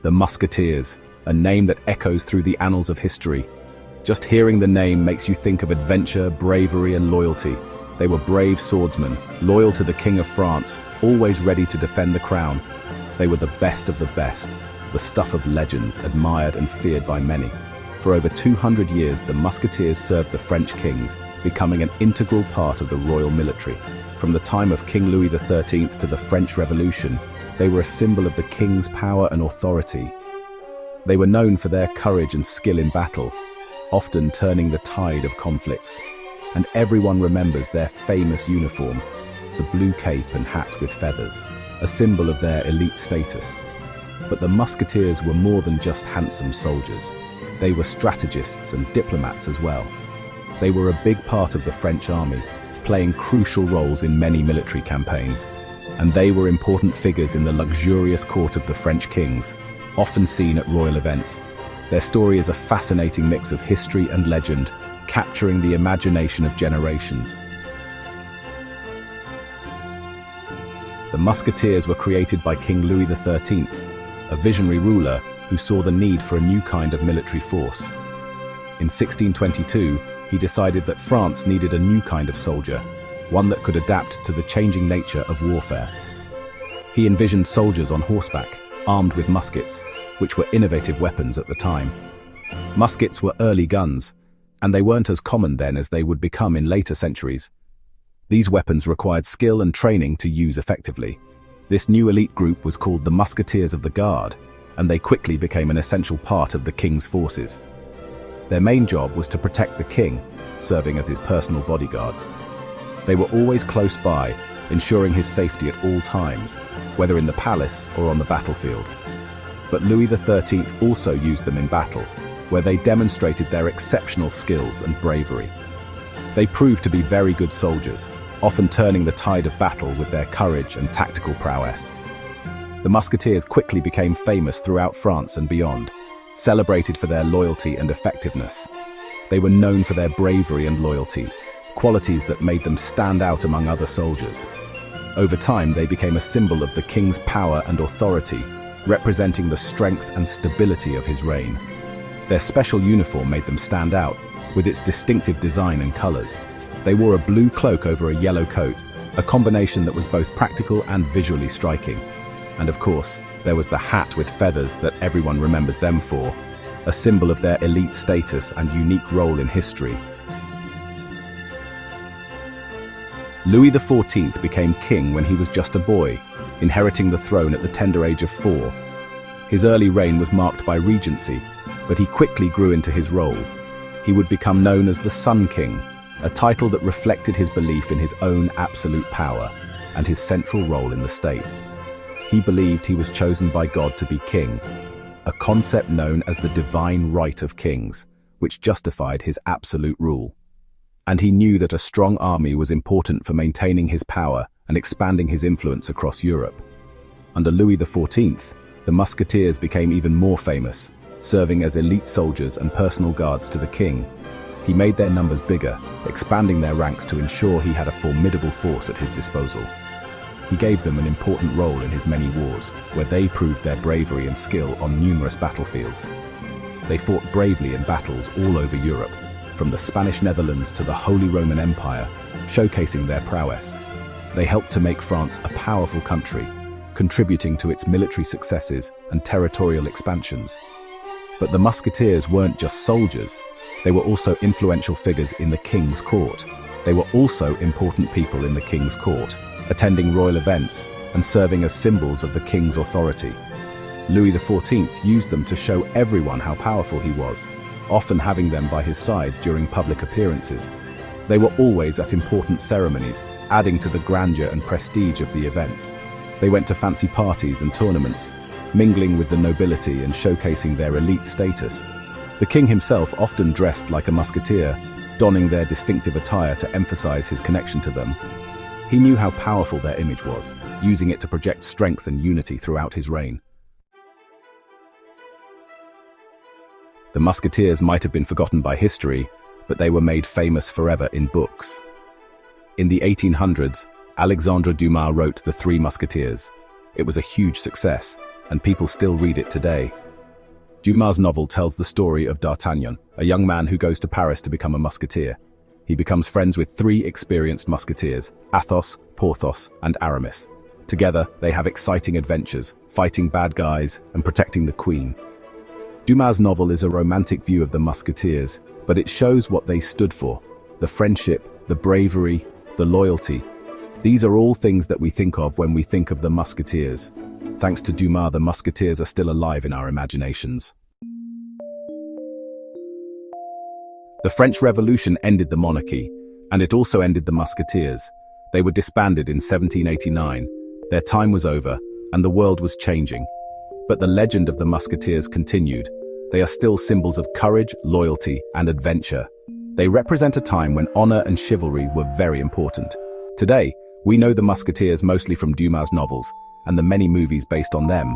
The Musketeers, a name that echoes through the annals of history. Just hearing the name makes you think of adventure, bravery, and loyalty. They were brave swordsmen, loyal to the King of France, always ready to defend the crown. They were the best of the best, the stuff of legends, admired and feared by many. For over 200 years, the Musketeers served the French kings, becoming an integral part of the royal military. From the time of King Louis XIII to the French Revolution, they were a symbol of the king's power and authority. They were known for their courage and skill in battle, often turning the tide of conflicts. And everyone remembers their famous uniform, the blue cape and hat with feathers, a symbol of their elite status. But the Musketeers were more than just handsome soldiers. They were strategists and diplomats as well. They were a big part of the French army, playing crucial roles in many military campaigns. And they were important figures in the luxurious court of the French kings, often seen at royal events. Their story is a fascinating mix of history and legend, capturing the imagination of generations. The Musketeers were created by King Louis XIII, a visionary ruler who saw the need for a new kind of military force. In 1622, he decided that France needed a new kind of soldier, one that could adapt to the changing nature of warfare. He envisioned soldiers on horseback, armed with muskets, which were innovative weapons at the time. Muskets were early guns, and they weren't as common then as they would become in later centuries. These weapons required skill and training to use effectively. This new elite group was called the Musketeers of the Guard, and they quickly became an essential part of the king's forces. Their main job was to protect the king, serving as his personal bodyguards. They were always close by, ensuring his safety at all times, whether in the palace or on the battlefield. But Louis XIII also used them in battle, where they demonstrated their exceptional skills and bravery. They proved to be very good soldiers, often turning the tide of battle with their courage and tactical prowess. The Musketeers quickly became famous throughout France and beyond, celebrated for their loyalty and effectiveness. They were known for their bravery and loyalty, qualities that made them stand out among other soldiers. Over time, they became a symbol of the king's power and authority, representing the strength and stability of his reign. Their special uniform made them stand out, with its distinctive design and colors. They wore a blue cloak over a yellow coat, a combination that was both practical and visually striking. And of course, there was the hat with feathers that everyone remembers them for, a symbol of their elite status and unique role in history. Louis XIV became king when he was just a boy, inheriting the throne at the tender age of 4. His early reign was marked by regency, but he quickly grew into his role. He would become known as the Sun King, a title that reflected his belief in his own absolute power and his central role in the state. He believed he was chosen by God to be king, a concept known as the divine right of kings, which justified his absolute rule. And he knew that a strong army was important for maintaining his power and expanding his influence across Europe. Under Louis XIV, the Musketeers became even more famous, serving as elite soldiers and personal guards to the king. He made their numbers bigger, expanding their ranks to ensure he had a formidable force at his disposal. He gave them an important role in his many wars, where they proved their bravery and skill on numerous battlefields. They fought bravely in battles all over Europe, from the Spanish Netherlands to the Holy Roman Empire, showcasing their prowess. They helped to make France a powerful country, contributing to its military successes and territorial expansions. But the Musketeers weren't just soldiers, they were also influential figures in the king's court. They were also important people in the king's court, attending royal events and serving as symbols of the king's authority. Louis XIV used them to show everyone how powerful he was, often having them by his side during public appearances. They were always at important ceremonies, adding to the grandeur and prestige of the events. They went to fancy parties and tournaments, mingling with the nobility and showcasing their elite status. The king himself often dressed like a musketeer, donning their distinctive attire to emphasize his connection to them. He knew how powerful their image was, using it to project strength and unity throughout his reign. The Musketeers might have been forgotten by history, but they were made famous forever in books. In the 1800s, Alexandre Dumas wrote The Three Musketeers. It was a huge success, and people still read it today. Dumas' novel tells the story of D'Artagnan, a young man who goes to Paris to become a musketeer. He becomes friends with three experienced musketeers, Athos, Porthos, and Aramis. Together, they have exciting adventures, fighting bad guys and protecting the Queen. Dumas' novel is a romantic view of the musketeers, but it shows what they stood for: the friendship, the bravery, the loyalty. These are all things that we think of when we think of the musketeers. Thanks to Dumas, the musketeers are still alive in our imaginations. The French Revolution ended the monarchy, and it also ended the musketeers. They were disbanded in 1789. Their time was over, and the world was changing. But the legend of the musketeers continued. They are still symbols of courage, loyalty, and adventure. They represent a time when honor and chivalry were very important. Today, we know the musketeers mostly from Dumas' novels and the many movies based on them.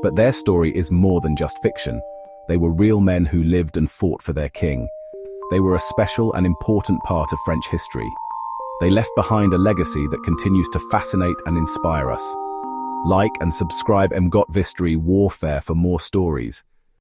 But their story is more than just fiction. They were real men who lived and fought for their king. They were a special and important part of French history. They left behind a legacy that continues to fascinate and inspire us. Like and subscribe Emgotvhistory Warfare for more stories.